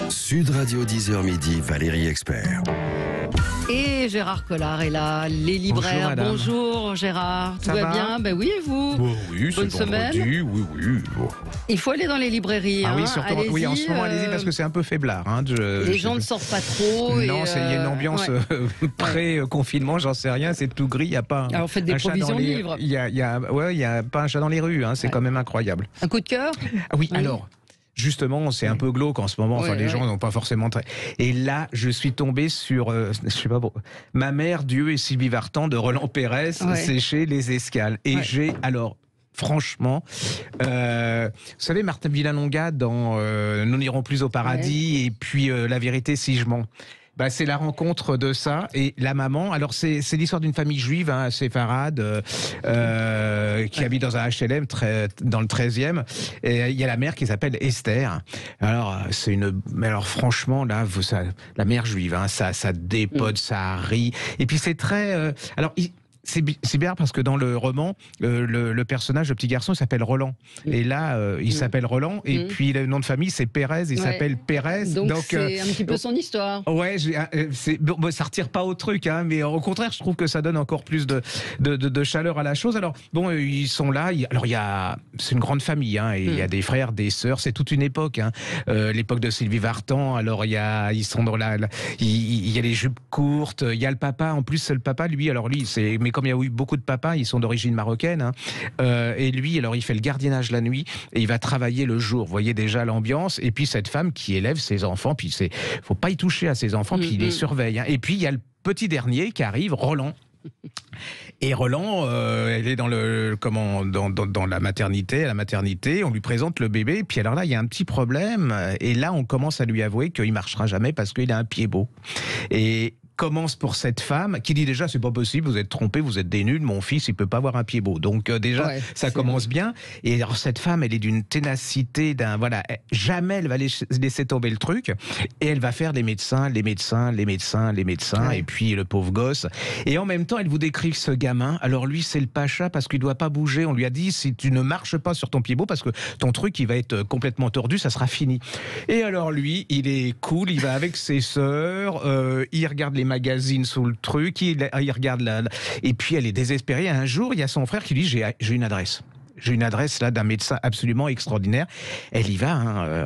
Sud Radio 10h midi, Valérie Expert. Et Gérard Collard est là, les libraires. Bonjour Gérard, tout va bien? Ben oui, et vous? Oui, bonne semaine. Oui. Bon. Il faut aller dans les librairies. Oui, surtout, oui, en ce moment, allez-y parce que c'est un peu faiblard. Les gens ne sortent pas trop. Non, il y a une ambiance pré-confinement, j'en sais rien, c'est tout gris, il n'y a pas Alors faites des provisions de livres. Il n'y a pas un chat dans les rues, c'est quand même incroyable. Un coup de cœur? Oui, alors... Justement, c'est un peu glauque en ce moment. Les gens n'ont pas forcément très. Et là, je suis tombé sur, je sais pas, Ma mère, Dieu et Sylvie Vartan de Roland Pérez, c'est chez Les Escales. Et j'ai franchement, vous savez, Martin Villalonga dans Nous n'irons plus au paradis et puis La vérité si je mens. C'est la rencontre de ça et la maman. Alors c'est l'histoire d'une famille juive, séfarade, qui habite dans un HLM dans le 13e. Et il y a la mère qui s'appelle Esther. Alors alors franchement là, la mère juive, ça dépote, ça rit. Et puis c'est très. C'est bien parce que dans le roman, le personnage, le petit garçon, il s'appelle Roland. Et là, il s'appelle Roland. Et puis le nom de famille, c'est Pérez. Il s'appelle Pérez. Donc c'est un petit peu son histoire. Ouais, ça retire pas au truc, mais au contraire, je trouve que ça donne encore plus de chaleur à la chose. Alors ils sont là. C'est une grande famille. Et il y a des frères, des sœurs. C'est toute une époque. L'époque de Sylvie Vartan. Alors ils sont dans il y a les jupes courtes. Il y a le papa. En plus, le papa, lui, mais comme il y a eu beaucoup de papas, ils sont d'origine marocaine, et lui, alors il fait le gardiennage la nuit et il va travailler le jour. Vous voyez déjà l'ambiance. Et puis cette femme qui élève ses enfants, puis faut pas y toucher à ses enfants, puis il les surveille. Et puis il y a le petit dernier qui arrive, Roland. Et Roland, elle est dans la maternité. À la maternité, on lui présente le bébé. Puis alors là, il y a un petit problème. Et là, on commence à lui avouer qu'il marchera jamais parce qu'il a un pied beau. Et commence pour cette femme qui dit déjà c'est pas possible, vous êtes trompé, vous êtes des nuls, mon fils il peut pas avoir un pied beau. Donc déjà ça commence bien. Et alors cette femme elle est d'une ténacité, jamais elle va laisser tomber le truc et elle va faire les médecins et puis le pauvre gosse. Et en même temps elle vous décrit ce gamin. Alors lui c'est le pacha parce qu'il doit pas bouger. On lui a dit si tu ne marches pas sur ton pied beau parce que ton truc il va être complètement tordu, ça sera fini. Et alors lui il est cool, il va avec ses sœurs, il regarde les magazines sous le truc, il regarde et puis elle est désespérée. Un jour, il y a son frère qui lui dit j'ai une adresse. J'ai une adresse là d'un médecin absolument extraordinaire. Elle y va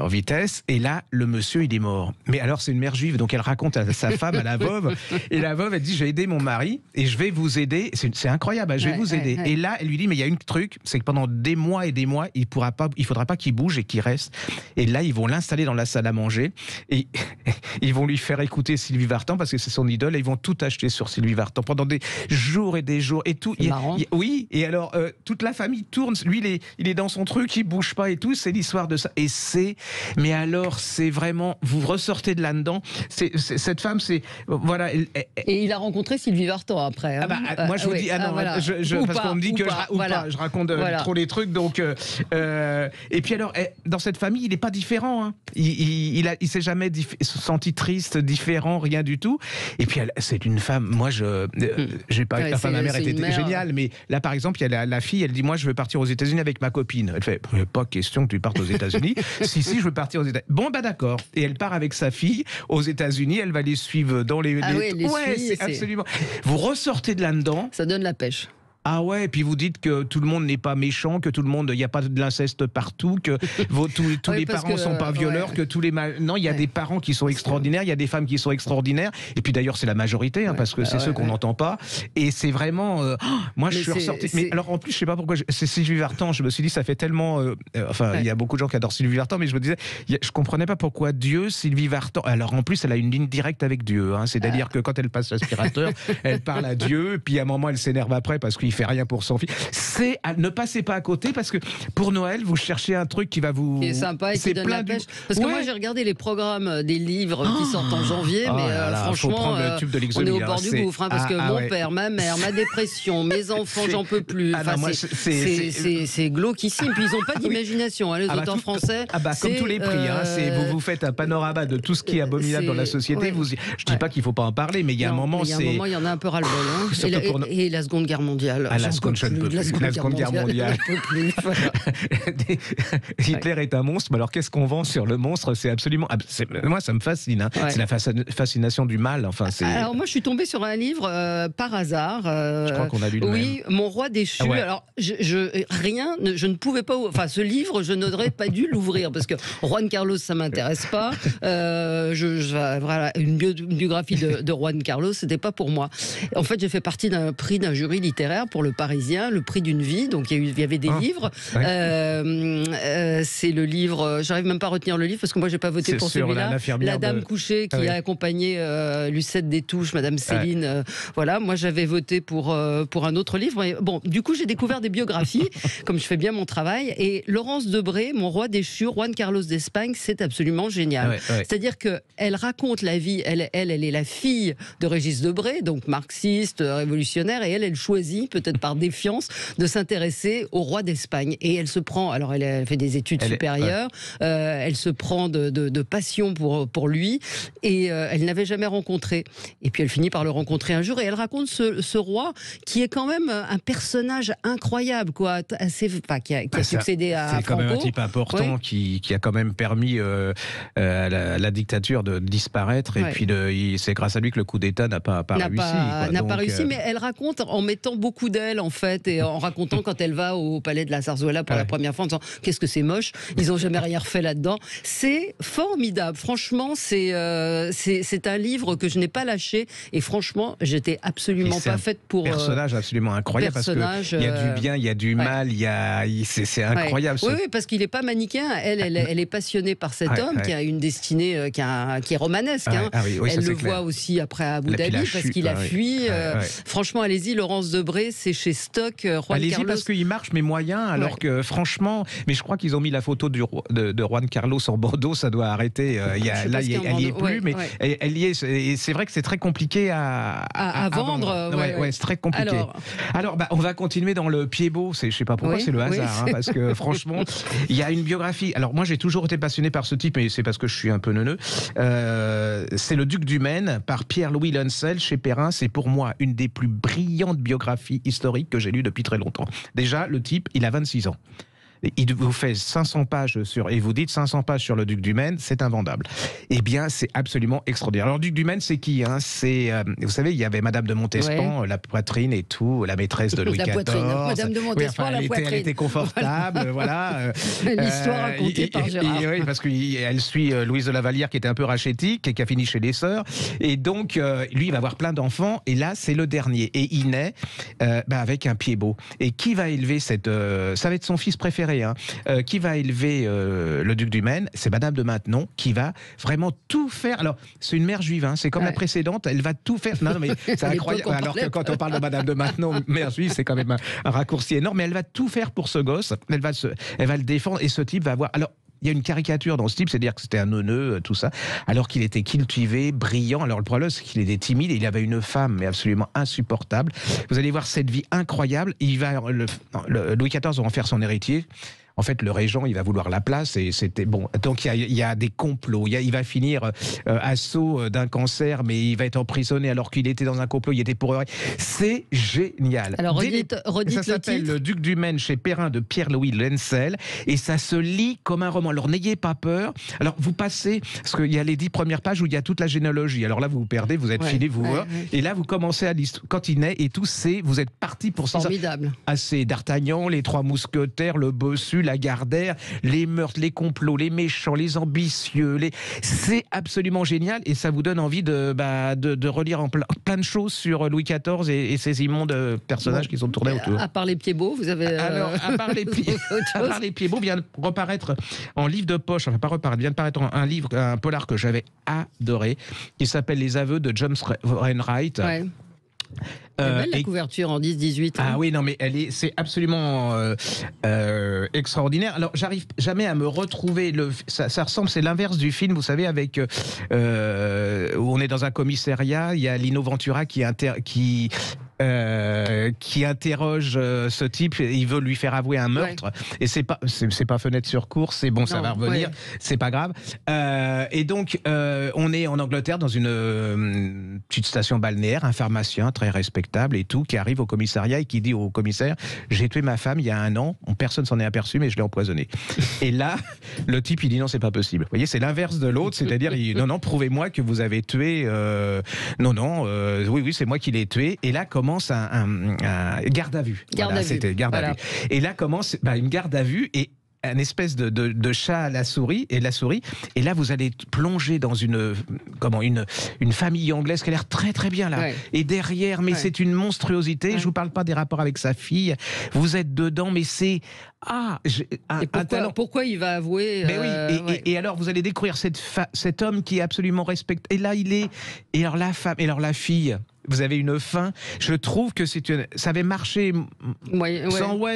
en vitesse et là le monsieur il est mort. Mais alors c'est une mère juive donc elle raconte à sa femme, à la veuve, et la veuve elle dit j'ai aidé mon mari et je vais vous aider. C'est incroyable, je vais vous aider. Et là elle lui dit mais il y a un truc, c'est que pendant des mois et des mois il faudra pas qu'il bouge et qu'il reste. Et là ils vont l'installer dans la salle à manger et ils vont lui faire écouter Sylvie Vartan parce que c'est son idole et ils vont tout acheter sur Sylvie Vartan pendant des jours et des jours et tout. C'est marrant. Oui, et alors toute la famille tourne. Lui, il est dans son truc, il bouge pas et tout. C'est l'histoire de ça. Et mais alors, c'est vraiment, vous ressortez de là-dedans. Cette femme, voilà. Et il a rencontré Sylvie Vartan après. Moi, je vous dis, parce qu'on me dit que je raconte trop les trucs. Donc, et puis alors, dans cette famille, il n'est pas différent. Il s'est jamais senti triste, différent, rien du tout. Et puis, c'est une femme. Moi, j'ai pas. Enfin, ma mère était géniale, mais là, par exemple, il y a la fille. Elle dit, moi, je veux partir aux États-Unis avec ma copine. Elle fait, pas question que tu partes aux États-Unis. si, je veux partir aux États-Unis. Bon, d'accord. Et elle part avec sa fille aux États-Unis. Elle va les suivre dans les. C'est absolument. Vous ressortez de là-dedans. Ça donne la pêche. Ah ouais, et puis vous dites que tout le monde n'est pas méchant, que tout le monde, il n'y a pas de l'inceste partout, que tous les parents ne sont pas violeurs, que tous les... Non, il y a des parents qui sont extraordinaires, il y a des femmes qui sont extraordinaires, et puis d'ailleurs c'est la majorité, parce que c'est ceux qu'on n'entend pas, et c'est vraiment... moi je suis ressorti... Mais alors en plus, je ne sais pas pourquoi, c'est Sylvie Vartan, je me suis dit, ça fait tellement... il y a beaucoup de gens qui adorent Sylvie Vartan, mais je me disais, je ne comprenais pas pourquoi Dieu, Sylvie Vartan... Alors en plus, elle a une ligne directe avec Dieu, c'est-à-dire que quand elle passe l'aspirateur, elle parle à Dieu, puis à un moment, elle s'énerve après parce qu'il fait rien pour son fils. Ne passez pas à côté parce que pour Noël, vous cherchez un truc qui va vous... Qui est sympa et qui donne la pêche. Parce que moi, j'ai regardé les programmes des livres qui sortent en janvier, mais franchement, on est au bord du gouffre, parce que mon père, ma mère, ma dépression, mes enfants, j'en peux plus. C'est glauquissime. Puis ils n'ont pas d'imagination, les auteurs français. Comme tous les prix, vous faites un panorama de tout ce qui est abominable dans la société. Je ne dis pas qu'il ne faut pas en parler, mais il y a un moment, il y en a un peu ras-le-bol. Et la Seconde Guerre mondiale. mondiale. La Seconde Guerre mondiale. Hitler est un monstre, mais alors qu'est-ce qu'on vend sur le monstre? C'est absolument... Moi, ça me fascine. C'est la fascination du mal. Enfin, alors moi, je suis tombée sur un livre par hasard. Je crois qu'on a lu le même. Oui, Mon roi déchu. Alors, je ne pouvais pas... Enfin, ce livre, je n'aurais pas dû l'ouvrir, parce que Juan Carlos, ça m'intéresse pas. Voilà, une biographie de Juan Carlos, c'était pas pour moi. En fait, j'ai fait partie d'un prix d'un jury littéraire pour Le Parisien, le prix d'une vie. Donc, il y avait des livres. C'est le livre... J'arrive même pas à retenir le livre, parce que moi, j'ai pas voté pour celui-là. La dame couchée qui a accompagné Lucette Détouche, Madame Céline. Voilà, moi, j'avais voté pour un autre livre. Bon, du coup, j'ai découvert des biographies, comme je fais bien mon travail. Et Laurence Debré, Mon roi déchu, Juan Carlos d'Espagne, c'est absolument génial. C'est-à-dire qu'elle raconte la vie. Elle est la fille de Régis Debré, donc marxiste, révolutionnaire, et elle choisit, peut-être par défiance, de s'intéresser au roi d'Espagne. Et elle se prend, alors elle fait des études supérieures, elle se prend de passion pour lui, et elle n'avait jamais rencontré. Et puis elle finit par le rencontrer un jour, et elle raconte ce roi qui est quand même un personnage incroyable, quoi, qui a succédé à Franco. C'est quand même un type important qui a quand même permis à la dictature de disparaître, et puis c'est grâce à lui que le coup d'État n'a pas réussi. Mais elle raconte en mettant beaucoup d'elle, en fait, et en racontant quand elle va au palais de la Zarzuela pour la première fois, en disant qu'est-ce que c'est moche, ils n'ont jamais rien refait là-dedans. C'est formidable, franchement, c'est un livre que je n'ai pas lâché, et franchement, j'étais absolument pas faite pour... Personnage absolument incroyable, parce qu'il y a du bien, il y a du mal, c'est incroyable. Oui, parce qu'il n'est pas manichéen. Elle est passionnée par cet homme qui a une destinée qui est romanesque. Elle le voit aussi après à Abu Dhabi, parce qu'il a fui. Franchement, allez-y, Laurence Debré, c'est chez Stock. Allez-y, parce qu'il marche, mais moyen, alors que franchement, mais je crois qu'ils ont mis la photo de Juan Carlos en Bordeaux, ça doit arrêter. Elle n'y est plus, mais elle y est. Et c'est vrai que c'est très compliqué à vendre. C'est très compliqué. Alors on va continuer dans le pied-beau. Je ne sais pas pourquoi, c'est le hasard, parce que franchement, il y a une biographie. Alors moi, j'ai toujours été passionné par ce type, mais c'est parce que je suis un peu neuneux. C'est Le Duc du Maine, par Pierre-Louis Lencel, chez Perrin. C'est pour moi une des plus brillantes biographies historiques que j'ai lues depuis très longtemps. Déjà, le type, il a 26 ans. Il vous fait 500 pages et vous dites 500 pages sur le Duc du Maine, c'est invendable. Eh bien, c'est absolument extraordinaire. Alors, le Duc du Maine, c'est qui, C'est, vous savez, il y il y avait Madame de Montespan, la poitrine et tout, la maîtresse de Louis XIV. Madame de Montespan, la poitrine. Elle était confortable, voilà. L'histoire racontée par Gérard. Oui, parce qu'elle suit Louise de la Vallière, qui était un peu rachétique et qui a fini chez les sœurs. Et donc, lui, il va avoir plein d'enfants. Et là, c'est le dernier. Et il naît avec un pied-beau. Et qui va élever ça va être son fils préféré. Qui va élever le Duc du Maine? C'est Madame de Maintenon, qui va vraiment tout faire. Alors, c'est une mère juive, c'est comme la précédente, elle va tout faire. Non, mais c'est incroyable. Alors que quand on parle de Madame de Maintenon, mère juive, c'est quand même un raccourci énorme. Mais elle va tout faire pour ce gosse. Elle va le défendre, et ce type va avoir. Alors, il y a une caricature dans ce type, c'est-à-dire que c'était un neuneu, tout ça, alors qu'il était cultivé, brillant. Alors le problème, c'est qu'il était timide, et il avait une femme, mais absolument insupportable. Vous allez voir cette vie incroyable. Louis XIV va en faire son héritier. En fait, le régent, il va vouloir la place, et c'était bon. Donc il y a des complots. Il va finir assaut d'un cancer, mais il va être emprisonné alors qu'il était dans un complot. Il était pour. C'est génial. Alors redites ça s'appelle Le Duc du Maine, chez Perrin, de Pierre-Louis Lencel, et ça se lit comme un roman. Alors n'ayez pas peur. Alors vous passez, parce qu'il y a les 10 premières pages où il y a toute la généalogie. Alors là, vous vous perdez, vous êtes filé, et là vous commencez à l'histoire. Quand il naît et tout, vous êtes parti pour ça. Formidable. Assez d'Artagnan, les 3 mousquetaires, le bossu, la Gardère, les meurtres, les complots, les méchants, les ambitieux, c'est absolument génial, et ça vous donne envie de relire plein de choses sur Louis XIV et ces immondes personnages qui sont tournés autour. À part les pieds-beaux, vous avez... Alors, à part les pieds-beaux, vient de reparaître en livre de poche, vient de paraître un polar que j'avais adoré, qui s'appelle Les aveux de James Wainwright. Belle la couverture en 10-18. Ah oui, non, mais c'est absolument extraordinaire. Alors, j'arrive jamais à me retrouver. Ça ressemble, c'est l'inverse du film, vous savez, avec où on est dans un commissariat, il y a Lino Ventura qui qui interroge ce type. Il veut lui faire avouer un meurtre. Et c'est pas fenêtre sur cour. C'est bon, ça va revenir. C'est pas grave. Et donc, on est en Angleterre dans une petite station balnéaire, un pharmacien très respectable et tout, qui arrive au commissariat et qui dit au commissaire: j'ai tué ma femme il y a 1 an, personne s'en est aperçu, mais je l'ai empoisonnée. Et là, le type, il dit: non, c'est pas possible. Vous voyez, c'est l'inverse de l'autre, c'est-à-dire, non, prouvez-moi que vous avez tué. Oui, c'est moi qui l'ai tué. Et là commence un garde à vue. C'était garde à vue. Et là commence une garde à vue et un espèce de chat à la souris. Et là, vous allez plonger dans une famille anglaise qui a l'air très très bien là. Ouais. Et derrière, mais c'est une monstruosité. Ouais. Je vous parle pas des rapports avec sa fille. Vous êtes dedans, mais c'est pourquoi il va avouer et alors vous allez découvrir cet homme qui est absolument respecté. Et là, il est. Et alors la femme, et alors la fille. Vous avez une fin. Je trouve que ça avait marché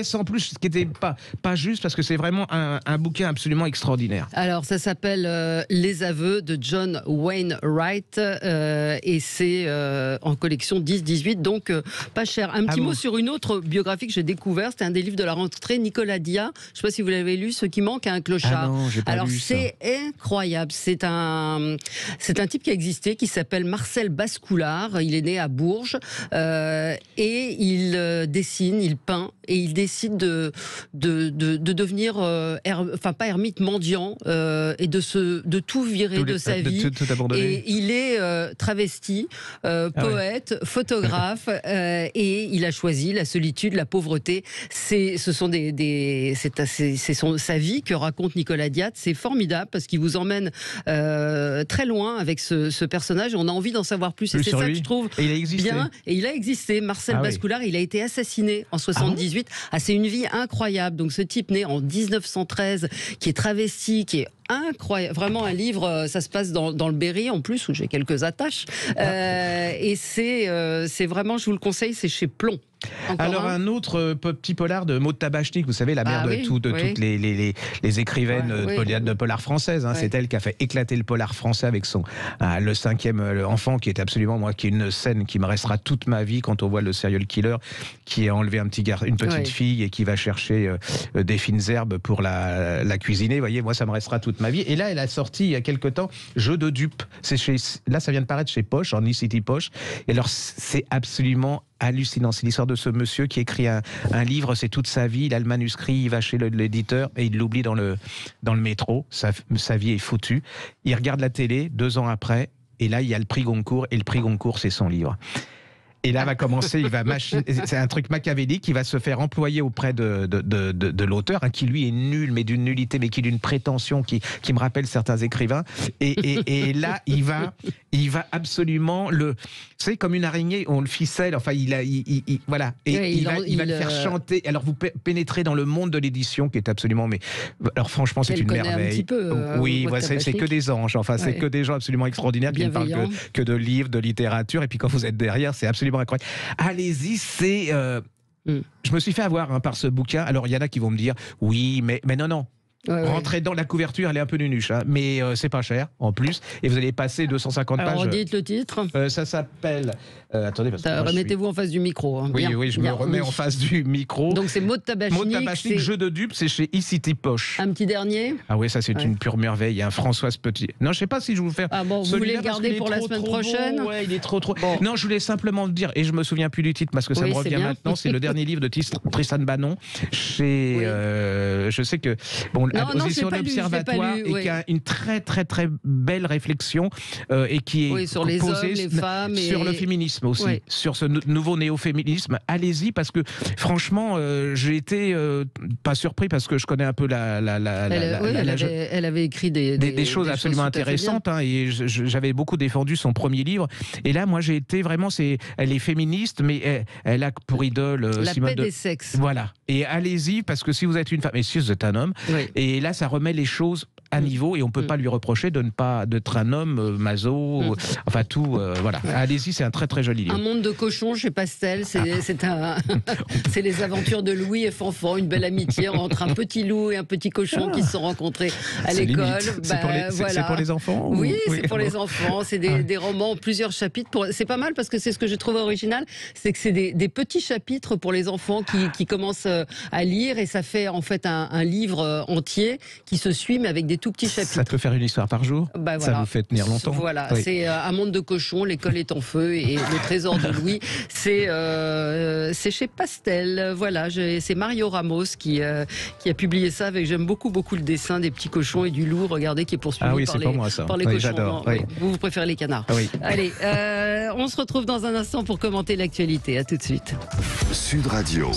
sans plus, ce qui n'était pas juste, parce que c'est vraiment un bouquin absolument extraordinaire. Alors, ça s'appelle Les Aveux de John Wainwright et c'est en collection 10-18, donc pas cher. Un petit mot sur une autre biographie que j'ai découvert, c'était un des livres de la rentrée, Nicolas Diat. Je ne sais pas si vous l'avez lu, Ce qui manque à un clochard. Ah non, j'ai pas lu ça. C'est incroyable. C'est un type qui a existé, qui s'appelle Marcel Bascoulard. Il est né à Bourges et il dessine, il peint et il décide de devenir pas ermite, mendiant et de tout virer de sa vie. Tout et il est travesti, poète, photographe et il a choisi la solitude, la pauvreté. C'est sa vie que raconte Nicolas Diat. C'est formidable parce qu'il vous emmène très loin avec ce personnage. On a envie d'en savoir plus et c'est ça que je trouve bien. Et il a existé, Marcel Bascoulard. Il a été assassiné en 78. C'est une vie incroyable. Donc ce type né en 1913, qui est travesti, qui est incroyable, vraiment un livre. Ça se passe dans le Berry en plus, où j'ai quelques attaches. Et c'est vraiment, je vous le conseille, c'est chez Plomb. Alors un autre petit polar de Maud Tabachnik, vous savez, la mère de toutes les écrivaines de polar françaises. C'est elle qui a fait éclater le polar français avec le 5e enfant, qui est absolument, qui est une scène qui me restera toute ma vie quand on voit le serial killer qui a enlevé une petite fille et qui va chercher des fines herbes pour la cuisiner. Vous voyez, moi ça me restera toute ma vie. Et là, elle a sorti il y a quelque temps Jeu de dupes. Là, ça vient de paraître chez Poche, en e-city Poche. Et alors, c'est absolument hallucinant. C'est l'histoire de ce monsieur qui écrit un livre, c'est toute sa vie, il a le manuscrit, il va chez l'éditeur et il l'oublie dans le métro. Sa vie est foutue. Il regarde la télé 2 ans après et là il y a le prix Goncourt et le prix Goncourt c'est son livre. Et là va commencer, c'est un truc machiavélique, il va se faire employer auprès de l'auteur, qui lui est nul, mais d'une nullité, mais qui d'une prétention qui me rappelle certains écrivains. Et là, il va absolument c'est comme une araignée, on le ficelle, enfin, voilà. Et il va le faire chanter. Alors, vous pénétrez dans le monde de l'édition, qui est absolument, alors franchement, c'est une merveille. Un petit peu, c'est que des anges, enfin, c'est que des gens absolument extraordinaires qui ne parlent que de livres, de littérature, et puis quand vous êtes derrière, c'est absolument incroyable. Allez-y, c'est... Je me suis fait avoir par ce bouquin. Alors, il y en a qui vont me dire, oui, mais non. Rentrez dans la couverture, elle est un peu nunuche, mais c'est pas cher en plus. Et vous allez passer 250 pages. Alors, dites le titre. Ça s'appelle. Attendez, parce que remettez-vous en face du micro. Oui, je me remets en face du micro. Donc c'est Maud Tabachnik. Maud Tabachnik, Jeu de dupes, c'est chez e-city Poche. Un petit dernier. Ah oui, ça c'est une pure merveille. Françoise Petit. Non, je sais pas si je vous fais. Vous voulez le garder pour la semaine prochaine? Ouais, il est trop. Bon. Non, je voulais simplement dire, et je me souviens plus du titre parce que ça me revient maintenant. C'est le dernier livre de Tristan Banon chez. Je sais que l'opposition de l'Observatoire et qui a une très très très belle réflexion et qui est sur les hommes, les femmes, sur le féminisme aussi, sur ce nouveau néo-féminisme. Allez-y parce que franchement, j'ai été pas surpris parce que je connais un peu elle avait écrit des choses absolument intéressantes et j'avais beaucoup défendu son premier livre. Et là, moi, j'ai été vraiment, elle est féministe, mais elle a pour idole Simone paix des sexes. Voilà. Et allez-y parce que si vous êtes une femme et si vous êtes un homme, et là, ça remet les choses à niveau et on peut pas lui reprocher d'être un homme maso, enfin tout, voilà. Allez-y, c'est un très très joli livre. Un monde de cochons chez Pastel, c'est les aventures de Louis et Fanfan, une belle amitié entre un petit loup et un petit cochon qui se sont rencontrés à l'école. C'est pour les enfants Oui, c'est pour les enfants. C'est des romans en plusieurs chapitres. C'est pas mal parce que c'est ce que j'ai trouvé original, c'est que c'est des petits chapitres pour les enfants qui commencent à lire et ça fait en fait un livre entier qui se suit mais avec des tout petits chapitres. Ça peut faire une histoire par jour. Voilà. Ça vous fait tenir longtemps. Voilà, c'est un monde de cochons, l'école est en feu et le trésor de Louis, c'est chez Pastel. Voilà, c'est Mario Ramos qui a publié ça avec, j'aime beaucoup le dessin des petits cochons et du loup, regardez, qui est poursuivi par les cochons. J'adore. Non, vous préférez les canards. Oui. Allez, on se retrouve dans un instant pour commenter l'actualité. À tout de suite. Sud Radio.